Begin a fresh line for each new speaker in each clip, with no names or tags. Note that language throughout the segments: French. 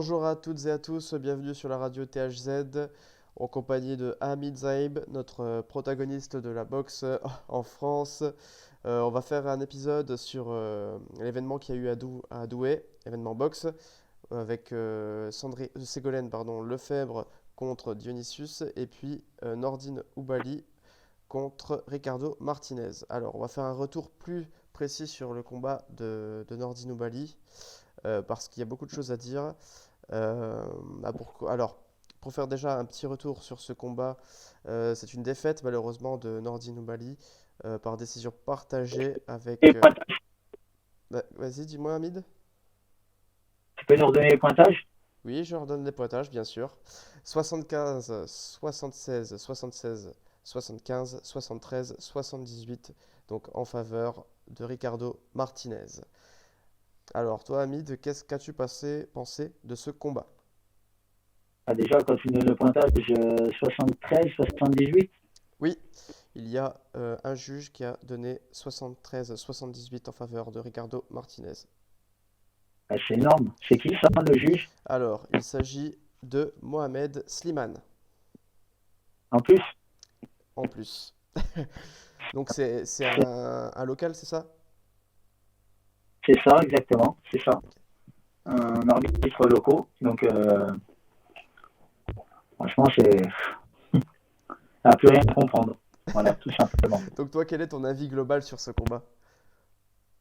Bonjour à toutes et à tous, bienvenue sur la radio THZ en compagnie de Hamid Zaïb, notre protagoniste de la boxe en France. On va faire un épisode sur l'événement qu'il y a eu à Douai, événement boxe, avec Ségolène Lefebvre contre Dionysius et puis Nordine Oubaly contre Ricardo Martinez. Alors, on va faire un retour plus précis sur le combat de Nordine Oubaly parce qu'il y a beaucoup de choses à dire. Alors, pour faire déjà un petit retour sur ce combat, c'est une défaite malheureusement de Nordine Oubaly par décision partagée avec.
Et pointage,
Vas-y, dis-moi, Hamid.
tu peux nous redonner les pointages?
Oui, je redonne les pointages, bien sûr. 75, 76, 76, 75, 73, 78, donc en faveur de Ricardo Martinez. Alors, toi, Hamid, qu'est-ce qu'as-tu pensé de ce combat?
Ah, déjà, quand tu donnes le pointage, 73, 78,
Oui, il y a un juge qui a donné 73-78 en faveur de Ricardo Martinez.
ah, c'est énorme. C'est qui ça, le juge?
Alors, il s'agit de Mohamed Slimane,
En plus,
en plus. Donc, c'est
c'est
un local, c'est ça?
c'est ça, exactement. C'est ça.
Ok.
Un arbitre locaux. Donc, franchement, c'est à plus rien comprendre. Voilà, tout simplement.
Donc, toi, quel est ton avis global sur ce combat?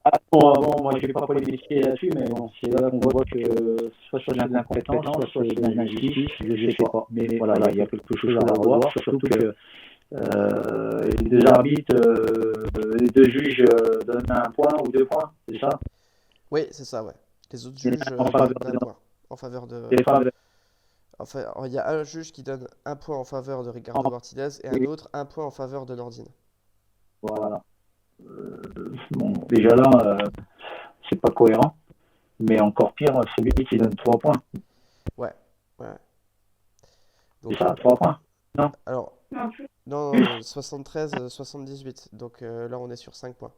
Ah, bon, moi, je vais pas polémiquer là-dessus, mais bon, c'est là qu'on voit que soit c'est de l'incompétence, soit c'est de l'injustice, je sais pas. Mais voilà, il y a quelque chose à revoir, surtout que les deux arbitres, les deux juges donnent un point ou deux points, c'est ça?
Oui, c'est ça, ouais. Les autres
Et
juges
en faveur
donnent un point en faveur de.
des femmes.
Enfin, il y a un juge qui donne un point en faveur de Ricardo
En-
Martinez et un autre un point en faveur de Nordine.
Voilà. Bon, déjà là, c'est pas cohérent, mais encore pire, celui qui donne trois points.
Ouais, ouais.
C'est
Donc,
ça, trois points. Non?
alors, non, 73-78. Donc là, on est sur 5 points.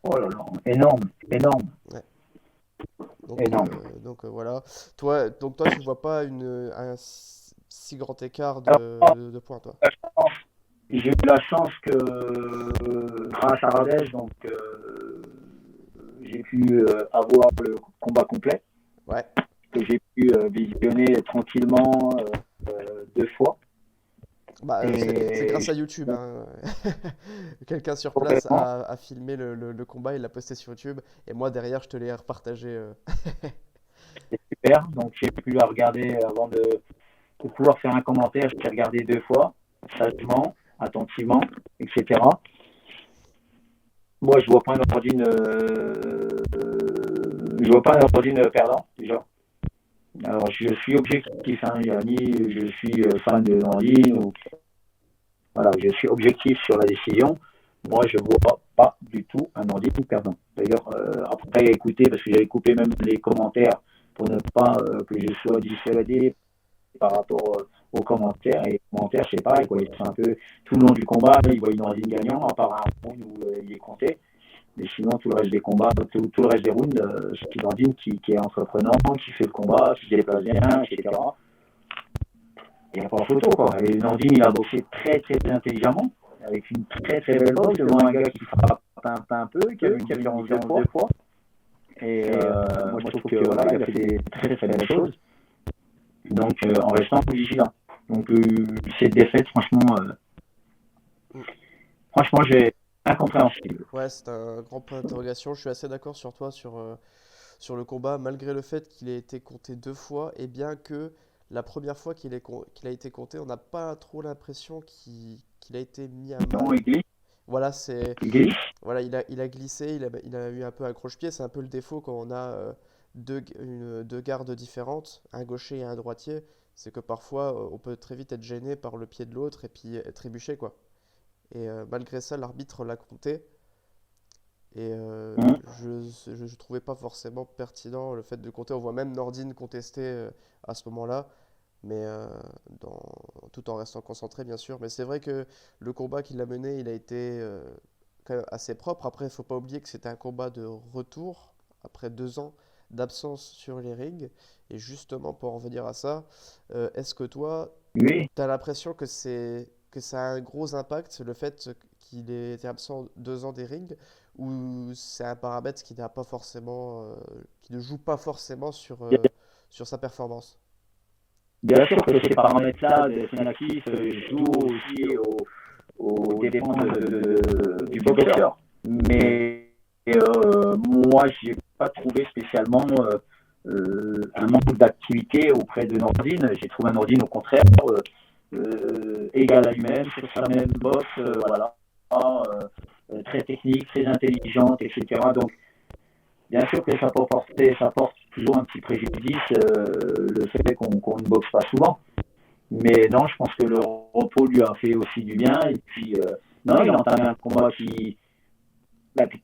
Oh là là, énorme, énorme,
Ouais.
énorme.
Voilà. Toi, tu vois pas un si grand écart
Alors,
de points, toi.
j'ai eu la chance que, grâce à Radez, donc, j'ai pu avoir le combat complet,
Ouais.
que j'ai pu visionner tranquillement deux fois.
Bah, c'est
Et
grâce à YouTube, hein. Quelqu'un sur place
complètement,
a filmé le combat, il l'a posté sur YouTube, et moi derrière, je te l'ai repartagé.
c'était super. Donc j'ai pu la regarder avant de pouvoir faire un commentaire. J'ai regardé deux fois, sagement, attentivement, etc. Moi, je vois pas un Nordine perdant déjà. Alors, je suis objectif, hein, Yanni, je suis fan de Nordine, ou, voilà, je suis objectif sur la décision. Moi, je vois pas du tout un Nordine perdant. D'ailleurs, après écouter, parce que j'avais coupé même les commentaires pour ne pas que je sois dissuadé par rapport aux commentaires. Et les commentaires, c'est pareil, quoi. C'est un peu tout le long du combat, il voit une Nordine gagnant, à part un round où il est compté. Mais sinon, tout le reste des combats, tout le reste des rounds, c'est Nordine qui est entreprenant, qui fait le combat, qui se déplace bien, etc. Il n'y a pas photo, quoi. Et Nordine, il a boxé très, très intelligemment, avec une très, très belle boxe devant un gars qui frappe un peu, qui avait une différence de poids. Et moi, je trouve que voilà, il a fait des très, très belles choses. Donc, en restant vigilant. Donc, cette défaite,
Mm.
franchement, j'ai incompréhensible.
Ouais, c'est un grand point d'interrogation. Je suis assez d'accord sur toi sur le combat, malgré le fait qu'il ait été compté deux fois, et bien que la première fois qu'il a été compté, on n'a pas trop l'impression qu'il a été mis à
Non,
mal.
il glisse,
Voilà, c'est
il glisse.
Voilà, il a glissé, il a eu un peu un croche-pied. C'est un peu le défaut quand on a deux gardes différentes, un gaucher et un droitier. C'est que parfois, on peut très vite être gêné par le pied de l'autre et puis trébucher, quoi. Et malgré ça, l'arbitre l'a compté. Et je trouvais pas forcément pertinent le fait de compter. On voit même Nordine contester à ce moment-là, mais dans, tout en restant concentré, bien sûr. Mais c'est vrai que le combat qu'il a mené, il a été quand même assez propre. Après, il faut pas oublier que c'était un combat de retour après 2 ans d'absence sur les rings. Et justement, pour en venir à ça, est-ce que toi,
Oui,
tu as l'impression que ça a un gros impact, le fait qu'il ait été absent 2 ans des rings, ou c'est un paramètre qui n'a pas forcément, qui ne joue pas forcément sur sa performance?
bien sûr que ces paramètres-là d'être inactif jouent aussi aux dépens du boxeur. Mais moi, j'ai pas trouvé spécialement un manque d'activité auprès de Nordine. J'ai trouvé un Nordine au contraire égal à lui-même sur sa même boxe, voilà, très technique, très intelligente, etc. Donc, bien sûr que ça porte toujours un petit préjudice le fait qu'on ne boxe pas souvent. Mais non, je pense que le repos lui a fait aussi du bien. Et puis, non, il a entamé un combat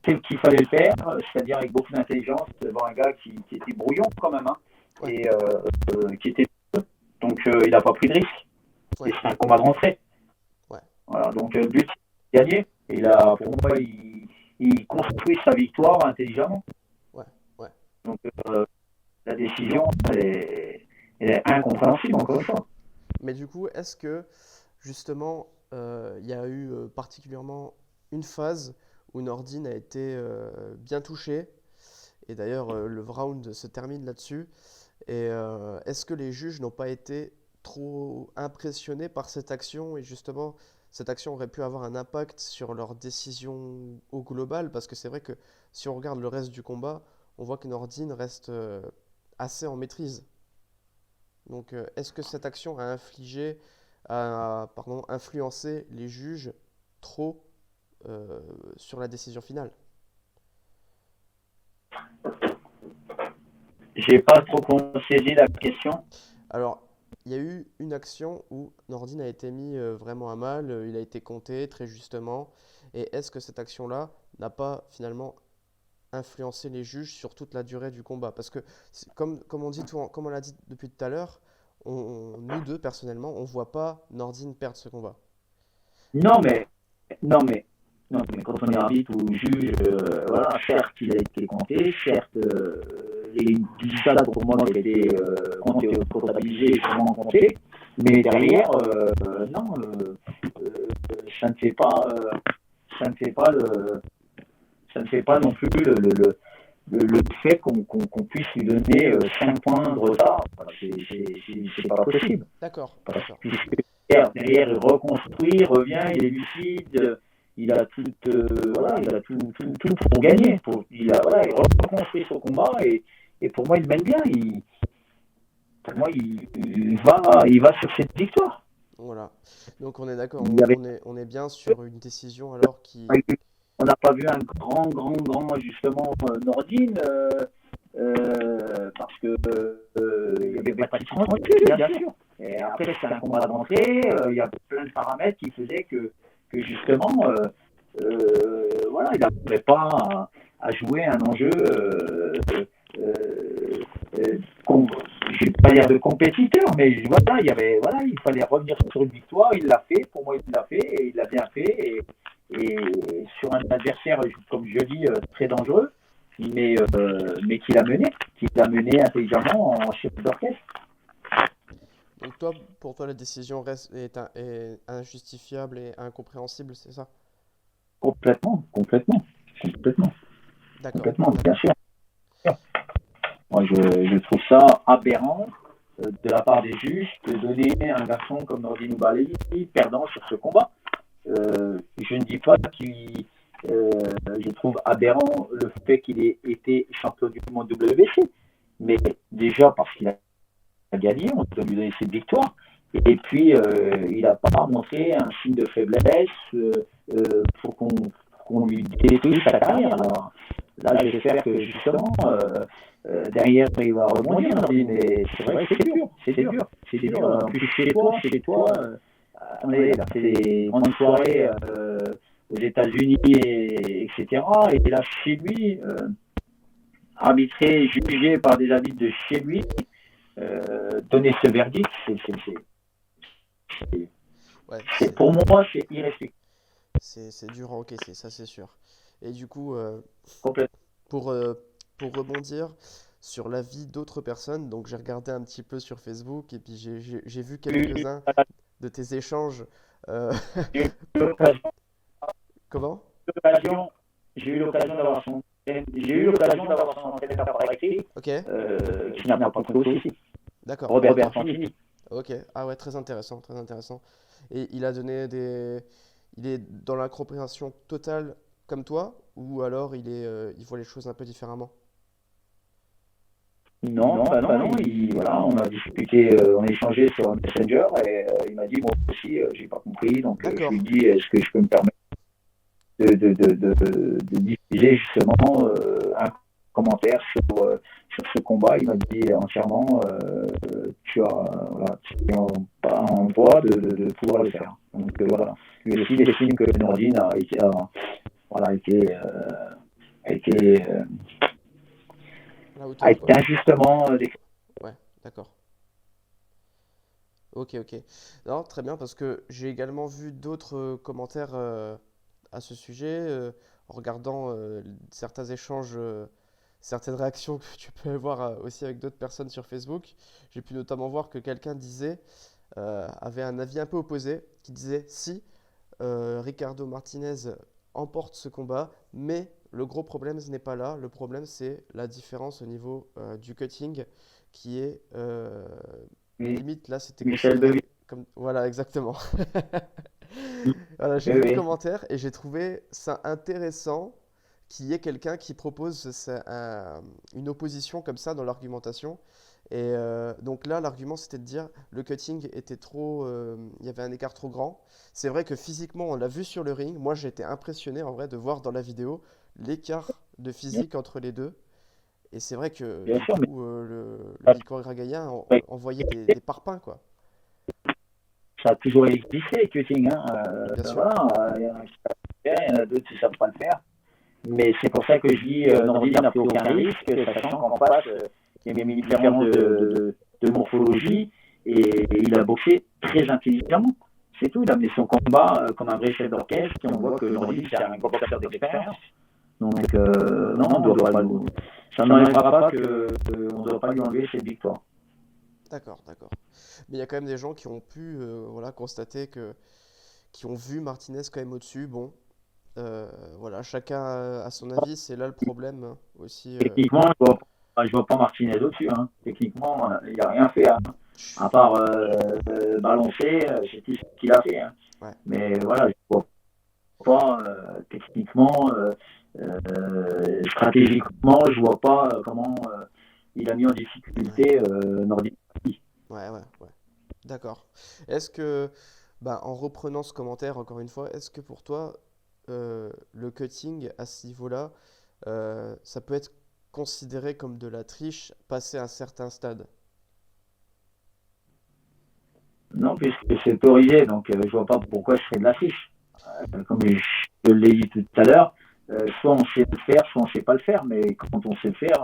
tel qu'il fallait le faire, c'est-à-dire avec beaucoup d'intelligence, devant un gars qui était brouillon quand même, hein,
Ouais,
et qui était. Donc, il n'a pas pris de risque. Et
ouais,
c'est un combat de rentrée.
ouais,
Voilà, donc, le but, c'est de gagner. Et là, pour moi, il construit sa victoire intelligemment.
ouais, ouais.
Donc, la décision, elle est incompréhensible, encore une fois.
Mais du coup, est-ce que justement, il y a eu particulièrement une phase où Nordine a été bien touché, et d'ailleurs le round se termine là-dessus, et est-ce que les juges n'ont pas été trop impressionnés par cette action, et justement, cette action aurait pu avoir un impact sur leur décision au global, parce que c'est vrai que si on regarde le reste du combat, on voit que Nordine reste assez en maîtrise. Donc, est-ce que cette action pardon, influencé les juges trop sur la décision finale?
J'ai pas trop saisi la question.
Alors, il y a eu une action où Nordine a été mis vraiment à mal, il a été compté très justement. Et est-ce que cette action-là n'a pas finalement influencé les juges sur toute la durée du combat? Parce que, comme on l'a dit depuis tout à l'heure, nous deux, personnellement, on voit pas Nordine perdre ce combat.
Non, mais, non, mais, non, mais quand on est arbitre ou juge, voilà, certes, il a été compté, certes, les 10 salades pour moi qui étaient comptées, comptabilisées, vraiment comptées, mais derrière, non, ça ne fait pas, ça ne fait pas ça ne fait pas non plus le fait qu'on puisse lui donner 5 points de retard. Voilà, c'est pas possible.
D'accord,
Parce
d'accord.
que derrière, il reconstruit, il revient, il est lucide, il a voilà, il a tout pour gagner. Voilà, il reconstruit son combat et pour moi, il mène bien. Pour moi, il va sur cette victoire.
Voilà. Donc on est d'accord,
Il avait,
on est bien sur une décision alors qui...
on n'a pas vu un grand ajustement Nordine parce que il y avait pas de tranquille, bien sûr. Et après, c'est un combat de rentrée, il y a plein de paramètres qui faisaient que justement, voilà, il n'arrivait pas à jouer un enjeu, je ne vais pas dire de compétiteur, mais voilà, voilà, il fallait revenir sur une victoire, il l'a fait, pour moi il l'a fait, et il l'a bien fait, et sur un adversaire, comme je dis, très dangereux, mais qu'il a mené intelligemment en chef d'orchestre.
Donc toi, pour toi, la décision est injustifiable et incompréhensible, c'est ça?
Complètement,
D'accord,
bien
d'accord.
sûr. Moi, je trouve ça aberrant de la part des juges de donner un garçon comme Nordine Oubalei perdant sur ce combat. Je ne dis pas qu'il. Je trouve aberrant le fait qu'il ait été champion du monde WBC, mais déjà parce qu'il a gagné, on doit lui donner cette victoire. Et puis, il n'a pas montré un signe de faiblesse pour qu'on lui détruise sa carrière. Alors, là, j'espère que justement, derrière, il va rebondir. Mais c'est vrai que c'est dur. En plus, chez toi, attendez, là, c'est des grandes soirées aux États-Unis, etc. Et là, chez lui, arbitré, jugé par des arbitres de chez lui, donner ce verdict,
Ouais,
pour moi, c'est irrespectueux.
c'est dur à encaisser, ça c'est sûr. Et du coup,
Complètement.
pour, euh, pour rebondir sur la vie d'autres personnes. Donc j'ai regardé un petit peu sur Facebook et puis j'ai vu
J'ai eu
quelques-uns de tes échanges. euh,
j'ai eu
en- Comment?
l'occasion j'ai eu l'occasion j'ai eu l'occasion d'avoir son entraîneur par écrit,
Ok,
qui n'a pas pris aussi,
d'accord.
Robert Santini.
Ok, ah ouais, très intéressant, très intéressant. Et il a donné des... Il est dans l'incompréhension totale comme toi, ou alors il voit les choses un peu différemment?
Non, bah non, voilà, on a discuté, on a échangé sur un Messenger et il m'a dit, moi aussi, j'ai pas compris, donc je lui ai
D'accord,
dit, est-ce que je peux me permettre de diffuser justement un commentaire sur ce combat. Il m'a dit entièrement, voilà, tu es pas en droit de pouvoir le faire. Donc voilà. Lui aussi, il estime que Nordine voilà, a été,
à la
a
hauteur,
été
quoi.
injustement déclaré.
Ouais, d'accord. Ok, ok. Non, très bien, parce que j'ai également vu d'autres commentaires à ce sujet, en regardant certains échanges, certaines réactions que tu peux avoir aussi avec d'autres personnes sur Facebook. J'ai pu notamment voir que quelqu'un disait, avait un avis un peu opposé, qui disait si Ricardo Martinez emporte ce combat, mais le gros problème ce n'est pas là, le problème c'est la différence au niveau du cutting qui est limite là c'était
Michel
considéré
Bevy.
comme voilà exactement. Voilà, j'ai
Oui,
vu le
oui.
commentaire et j'ai trouvé ça intéressant qu'il y ait quelqu'un qui propose une opposition comme ça dans l'argumentation. Et donc là, l'argument, c'était de dire le cutting était trop, il y avait un écart trop grand. C'est vrai que physiquement, on l'a vu sur le ring. Moi, j'ai été impressionné en vrai de voir dans la vidéo l'écart de physique entre les deux. Et c'est vrai que
Bien
du
sûr, mais
coup, le Licorne Gragaïen envoyait des parpaings, quoi.
ça a toujours existé, le cutting. Hein.
Bien sûr.
Voilà, il y en a qui savent le faire, il y en a d'autres qui ne savent pas le faire. Mais c'est pour ça que je dis Nordine n'a pris aucun risque, sachant qu'en face, il y a une différence de morphologie et il a boxé très intelligemment. C'est tout, il a mené son combat comme un vrai chef d'orchestre et on voit que Nordine, c'est un boxeur d'expérience. Donc, non, ça n'enlèvera pas qu'on ne doit pas lui enlever cette victoire.
D'accord, d'accord. Mais il y a quand même des gens qui ont pu voilà, constater qui ont vu Martinez quand même au-dessus. Bon, voilà, chacun a son avis, c'est là le problème hein, aussi.
Techniquement, je vois pas Martinez au-dessus. Hein. Techniquement, il n'a rien fait. Hein. À
Je-
part balancer, c'est tout ce qu'il a fait. Hein.
Ouais,
Mais voilà, je vois pas techniquement, stratégiquement, je vois pas comment il a mis en
ouais,
difficulté Nordique.
ouais. D'accord. Est-ce que, bah, en reprenant ce commentaire encore une fois, est-ce que pour toi, le cutting à ce niveau-là, ça peut être considéré comme de la triche passé un certain stade?
Non, puisque c'est autorisé, donc je vois pas pourquoi je ferais de la fiche. Comme je l'ai dit tout à l'heure, soit on sait le faire, soit on sait pas le faire, mais quand on sait le faire,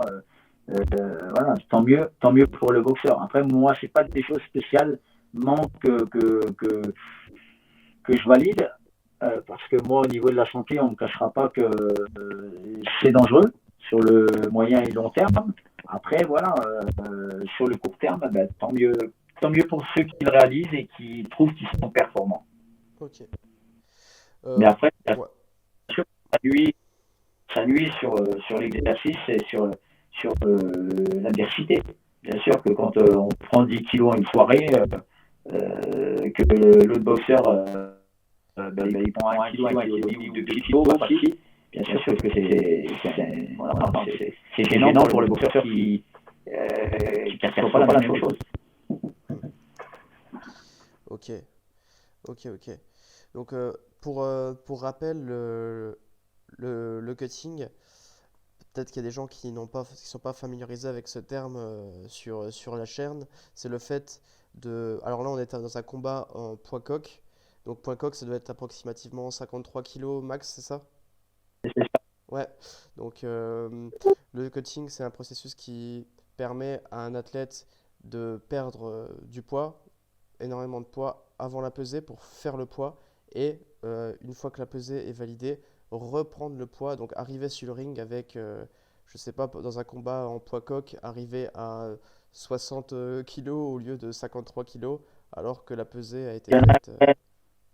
voilà, tant mieux pour le boxeur. Après, moi, c'est pas des choses spécialement que je valide, parce que moi, au niveau de la santé, on ne me cachera pas que c'est dangereux sur le moyen et long terme. Après, voilà, sur le court terme, ben, tant mieux pour ceux qui le réalisent et qui trouvent qu'ils sont performants.
Ok.
Mais
Euh,
après, bien
ouais,
sûr, ça nuit sur l'exercice et l'adversité. Bien sûr que quand on prend 10 kilos une soirée, que l'autre boxeur il prend 1 kilo, 1,5 kg ou 2 kilos aussi, bien sûr que voilà, c'est gênant pour le boxeur qui ne perçoit pas la même chose.
hmm, ok, ok. Donc, pour rappel, le cutting, peut-être qu'il y a des gens qui sont pas familiarisés avec ce terme sur la chaîne. C'est le fait de. Alors là, on est dans un combat en poids coq. Donc, poids coq, ça doit être approximativement 53 kilos max, c'est ça? Ouais. Donc, le cutting, c'est un processus qui permet à un athlète de perdre du poids, énormément de poids, avant la pesée pour faire le poids. Et une fois que la pesée est validée, reprendre le poids, donc arriver sur le ring avec, je sais pas, dans un combat en poids coq, arriver à 60 kilos au lieu de 53 kilos, alors que la pesée a été
Il y en
faite.
a,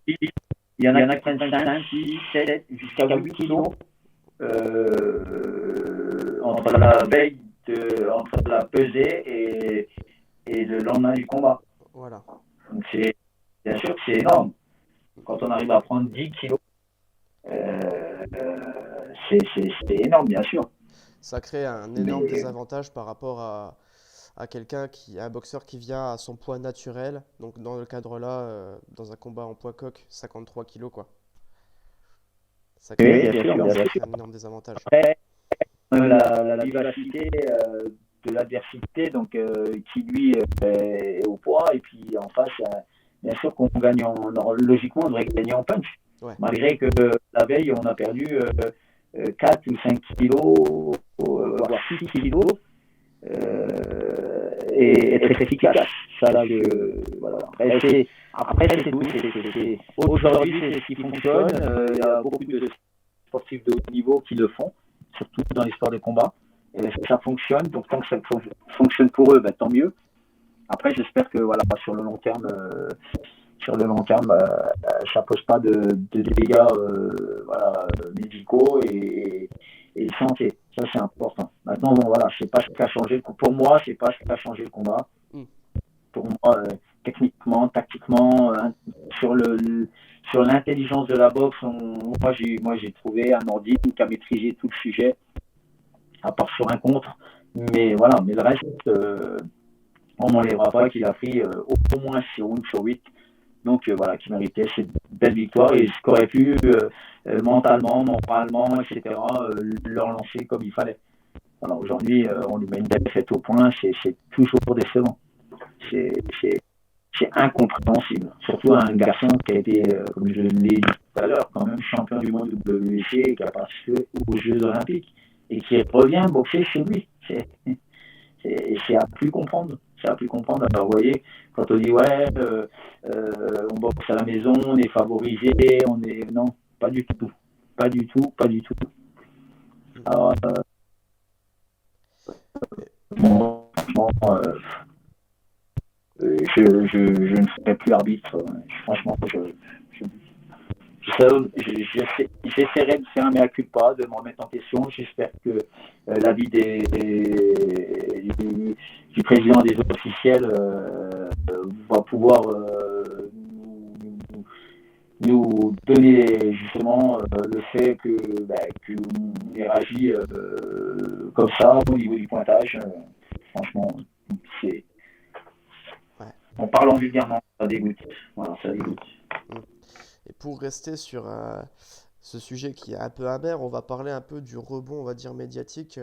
il y en a qui prennent 5, 6, 7, jusqu'à 8 kilos entre la veille, entre la pesée et le lendemain du combat.
Voilà.
Donc bien sûr que c'est énorme. Quand on arrive à prendre 10 kilos, c'est énorme, bien sûr.
Ça crée un énorme
Mais
désavantage par rapport à un boxeur qui vient à son poids naturel. Donc dans le cadre-là, dans un combat en poids coq, 53 kilos, quoi.
oui, bien sûr, bien
Ça
sûr.
crée un énorme désavantage.
Après, la vivacité de l'adversité, donc qui lui est au poids, et puis en face, bien sûr qu'on gagne logiquement, on devrait gagner en punch.
Ouais.
Malgré que la veille, on a perdu 4 ou 5 kilos, voire 6 kilos, et être efficace. Ça, là, voilà. Après, c'est tout. Aujourd'hui, c'est ce qui fonctionne. Il y a beaucoup de sportifs de haut niveau qui le font, surtout dans les sports de combat. Et ça fonctionne, donc tant que ça fonctionne pour eux, ben, tant mieux. Après, j'espère que voilà, sur le long terme, ça pose pas de dégâts voilà, médicaux et santé. Ça, c'est important. Maintenant, bon, voilà, c'est pas ce qui a changé. Pour moi, c'est pas ce qui a changé le combat.
Mm.
Pour moi, techniquement, tactiquement, sur l'intelligence de la boxe, moi j'ai trouvé un Nordine qui a maîtrisé tout le sujet, à part sur un contre. Mais voilà, mais le reste, on n'enlèvera pas qu'il a pris au moins 6 rounds sur 8. Donc voilà, qui méritait cette belle victoire et ce qu'aurait pu mentalement, moralement, etc., leur lancer comme il fallait. Alors aujourd'hui, on lui met une défaite au point, c'est toujours décevant. C'est incompréhensible. Surtout un garçon qui a été, comme je l'ai dit tout à l'heure, quand même champion du monde WBC et qui a participé aux Jeux Olympiques et qui revient boxer chez lui. C'est à plus comprendre. C'est à plus comprendre. Alors, vous voyez, quand on dit ouais, on boxe à la maison, on est favorisé, on est. Non, pas du tout. Pas du tout, pas du tout. Alors, bon, franchement, je ne serai plus arbitre. Franchement, j'essaierai de faire un mea culpa, de m'en remettre en question. J'espère que l'avis du président des officiels va pouvoir nous donner justement le fait que qu'on ait agi comme ça au niveau du pointage. Franchement, c'est
Ouais.
en parlant vulgairement, ça dégoûte. Voilà, ça dégoûte.
Mm. Et pour rester sur ce sujet qui est un peu amer, on va parler un peu du rebond, on va dire médiatique,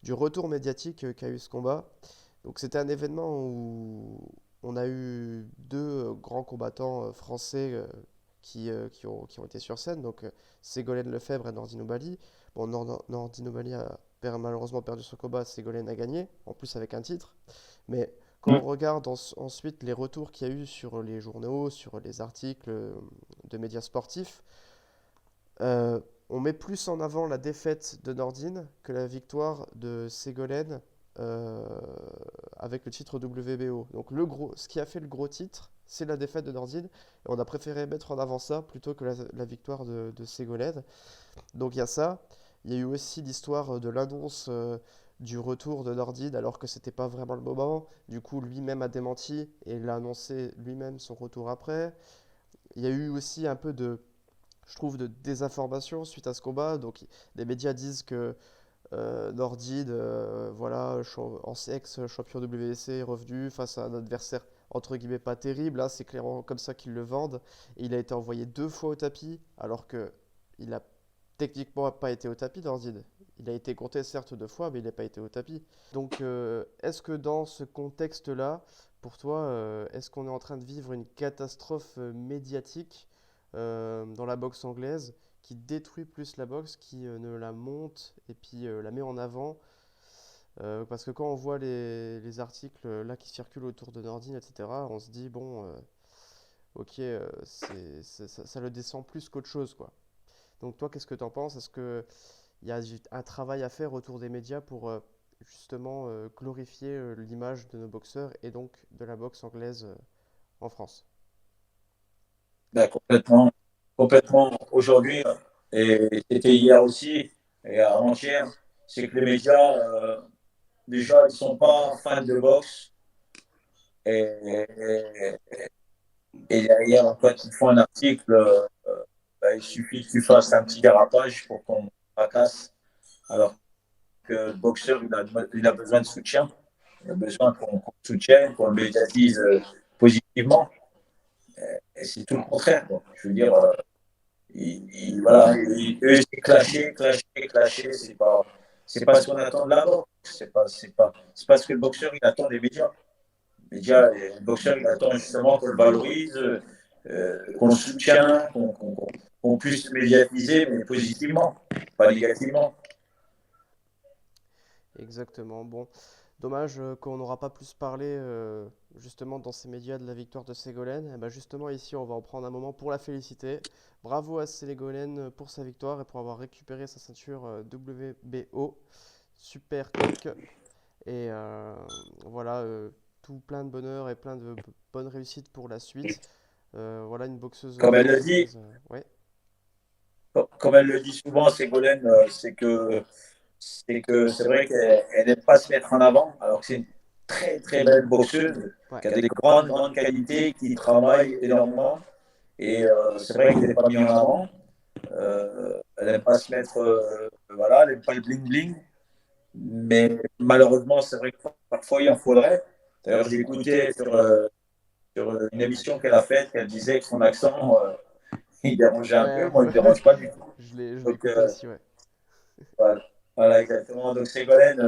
du retour médiatique qu'a eu ce combat. Donc c'était un événement où on a eu deux grands combattants français qui ont été sur scène, donc Ségolène Lefebvre et Nordine Oubaly. Bon, Nordine Oubaly a malheureusement perdu son combat, Ségolène a gagné, en plus avec un titre. Mais quand on regarde ensuite les retours qu'il y a eu sur les journaux, sur les articles de médias sportifs, euh, on met plus en avant la défaite de Nordine que la victoire de Ségolène euh, avec le titre WBO. Donc ce qui a fait le gros titre, c'est la défaite de Nordine. Et on a préféré mettre en avant ça plutôt que la victoire de Ségolène. Donc il y a ça. Il y a eu aussi l'histoire de l'annonce du retour de Nordine alors que c'était pas vraiment le moment. Du coup, lui-même a démenti et il a annoncé lui-même son retour après. Il y a eu aussi un peu je trouve, de désinformation suite à ce combat. Donc, les médias disent que Nordine, voilà, ex-champion WBC, est revenu face à un adversaire entre guillemets pas terrible. Là, c'est clairement comme ça qu'ils le vendent. Et il a été envoyé 2 fois au tapis, alors que il a techniquement pas été au tapis, Nordine. Il a été compté certes 2 fois, mais il n'a pas été au tapis. Donc, est-ce que dans ce contexte-là, pour toi, est-ce qu'on est en train de vivre une catastrophe médiatique dans la boxe anglaise qui détruit plus la boxe, qui ne la monte et puis la met en avant? Parce que quand on voit les articles là qui circulent autour de Nordine, etc., on se dit, bon, ok, ça le descend plus qu'autre chose, quoi. Donc toi, qu'est-ce que t'en penses? Est-ce que il y a un travail à faire autour des médias pour justement glorifier l'image de nos boxeurs et donc de la boxe anglaise en France.
Ben, complètement, complètement. Aujourd'hui, et c'était hier aussi, et avant-hier, c'est que les médias, déjà, ils sont pas fans de boxe. Et, et derrière, quand ils font un article, ben, il suffit que tu fasses un petit dérapage pour qu'on fracasse. Alors que le boxeur, il a besoin de soutien. Il a besoin qu'on le soutienne, qu'on le médiatise positivement. Et c'est tout le contraire, quoi. Je veux dire, voilà, eux, c'est clasher, clasher, clasher. C'est pas ce qu'on attend de la boxe. C'est pas ce que le boxeur il attend des médias. Les médias, le boxeur il attend justement qu'on le valorise, qu'on le soutienne, qu'on puisse le médiatiser, mais positivement, pas négativement.
Exactement. Bon, dommage qu'on n'aura pas plus parlé justement dans ces médias de la victoire de Ségolène. Et ben justement ici, on va en prendre un moment pour la féliciter. Bravo à Ségolène pour sa victoire et pour avoir récupéré sa ceinture WBO. Super coq. Et voilà, tout plein de bonheur et plein de bonnes réussites pour la suite. Voilà une boxeuse
Comme elle le dit,
française. Ouais.
comme elle le dit souvent, Ségolène, c'est que c'est vrai qu'elle n'aime pas se mettre en avant, alors que c'est une très très belle boxeuse
Ouais.
qui a des grandes grandes qualités, qui travaille énormément. Et c'est vrai qu'elle n'est pas mise en avant. Elle n'aime pas se mettre, voilà, elle n'aime pas le bling bling. Mais malheureusement, c'est vrai que parfois il en faudrait. D'ailleurs, j'ai écouté sur une émission qu'elle a faite, qu'elle disait que son accent, il dérangeait un peu.
Ouais,
Moi, il ne me dérange pas du tout.
je l'ai
Donc,
écouté aussi, ouais.
voilà. Voilà, exactement. Donc, Ségolène,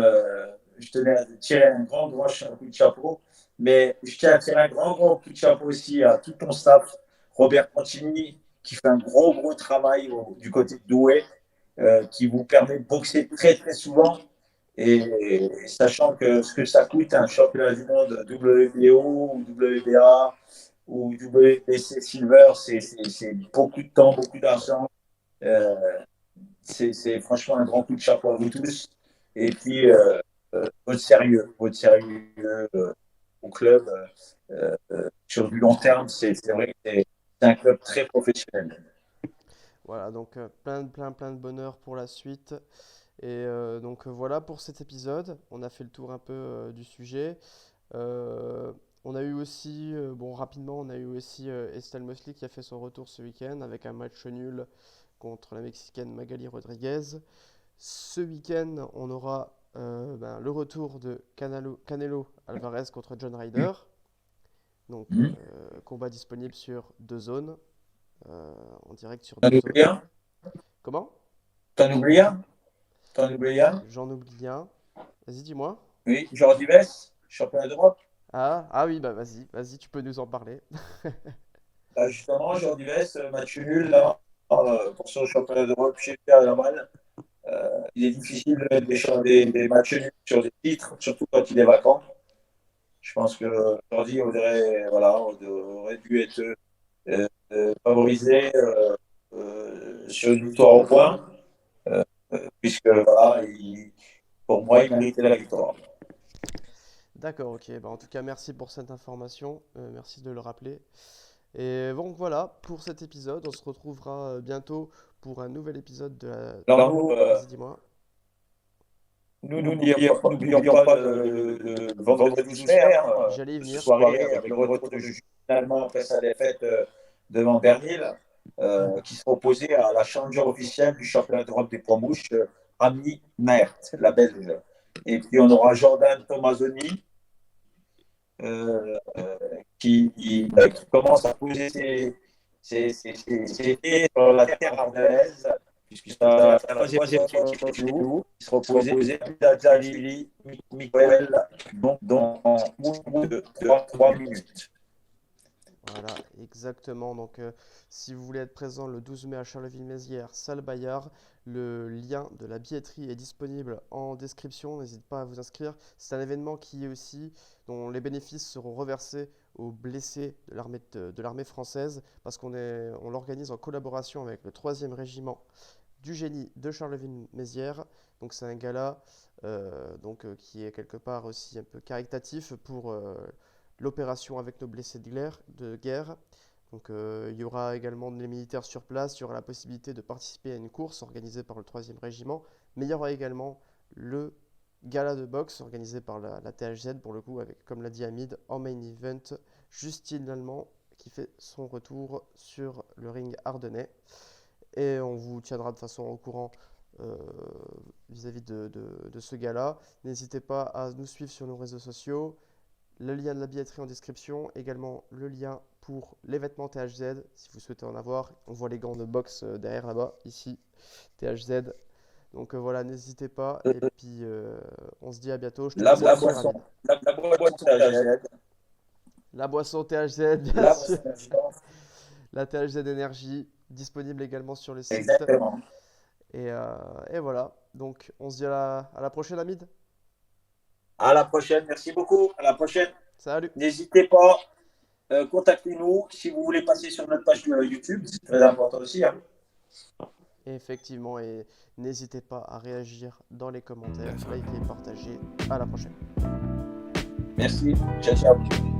je tenais à tirer un grand, grand coup de chapeau. Mais je tiens à tirer un grand, grand coup de chapeau aussi à tout ton staff, Robert Contini, qui fait un gros, gros travail du côté de Douai, qui vous permet de boxer très, très souvent. Et sachant que ce que ça coûte, un championnat du monde WBO ou WBA ou WBC Silver, c'est beaucoup de temps, beaucoup d'argent. Euh, c'est franchement un grand coup de chapeau à vous tous. Et puis, votre sérieux au club, sur du long terme, c'est vrai que c'est un club très professionnel.
Voilà, donc plein de bonheur pour la suite. Et donc voilà pour cet épisode. On a fait le tour un peu du sujet. Euh, on a eu aussi, bon rapidement, on a eu aussi Estelle Mosley qui a fait son retour ce week-end avec un match nul contre la Mexicaine Magali Rodriguez. Ce week-end, on aura le retour de Canelo Alvarez contre John Ryder. Donc
Mmh.
combat disponible sur deux zones, euh, en direct sur
T'en
deux
oublies
zones.
un?
Comment?
T'en oublies un? T'en oublies un?
J'en oublie un. Vas-y, dis-moi.
Oui, Jordi Vess, championnat d'Europe.
Ah oui, bah vas-y, tu peux nous en parler.
Bah, justement, Jordi Vess, match nul là, pour son championnat d'Europe chez Pierre Laval. Il est difficile de mettre des matchs nuls sur des titres, surtout quand il est vacant. Je pense que Jordi aurait dû être favorisé sur une victoire au point, puisque voilà, pour moi, il méritait la victoire.
D'accord, ok. Bah, en tout cas, merci pour cette information. Merci de le rappeler. Et donc voilà, pour cet épisode, on se retrouvera bientôt pour un nouvel épisode de la...
Alors nous,
Vas-y, dis-moi.
nous n'oublions pas le vendredi 12 mai, hein,
J'allais y
ce
venir.
soirée avec le retour de Jules finalement après sa défaite devant Bernil, qui sera opposé à la challenger officielle du championnat d'Europe des poids mouches, Rami Naert, la Belge. Et puis on aura Jordan Tomazoni, qui commence à poser ses pieds sur la terre ardelaise, puisque c'est la troisième fois qu'il fait chez nous. Il sera opposé à Abdalajili Miguel, dont en moins de 3 minutes.
Voilà, exactement. Donc, si vous voulez être présent le 12 mai à Charleville-Mézières, salle Bayard, le lien de la billetterie est disponible en description. N'hésitez pas à vous inscrire. C'est un événement qui est aussi, dont les bénéfices seront reversés aux blessés de l'armée française, parce on l'organise en collaboration avec le 3e régiment du génie de Charleville-Mézières. Donc c'est un gala qui est quelque part aussi un peu caritatif pour l'opération avec nos blessés de guerre. Donc il y aura également des militaires sur place, il y aura la possibilité de participer à une course organisée par le 3e régiment, mais il y aura également le gala de boxe organisé par la THZ pour le coup, avec, comme l'a dit Hamid, en main event, Justine Lallemand qui fait son retour sur le ring ardennais. Et on vous tiendra de façon au courant euh, vis-à-vis de ce gala. N'hésitez pas à nous suivre sur nos réseaux sociaux. Le lien de la billetterie en description, également le lien pour les vêtements THZ si vous souhaitez en avoir. On voit les gants de boxe derrière là-bas, ici, THZ. Donc voilà, n'hésitez pas. Et puis on se dit à bientôt. Je te
La
laisse conclure,
boisson,
Hamid.
la boisson THZ,
La boisson THZ, bien
la
sûr.
boisson,
La THZ Énergie, disponible également sur le site.
exactement.
Et voilà. Donc on se dit à la prochaine, Hamid.
À la prochaine, merci beaucoup. À la prochaine.
Salut.
N'hésitez pas, contactez-nous si vous voulez passer sur notre page YouTube, c'est très important aussi. Hein.
Effectivement, et n'hésitez pas à réagir dans les commentaires, liker, partager. À la prochaine.
Merci. Ciao, ciao.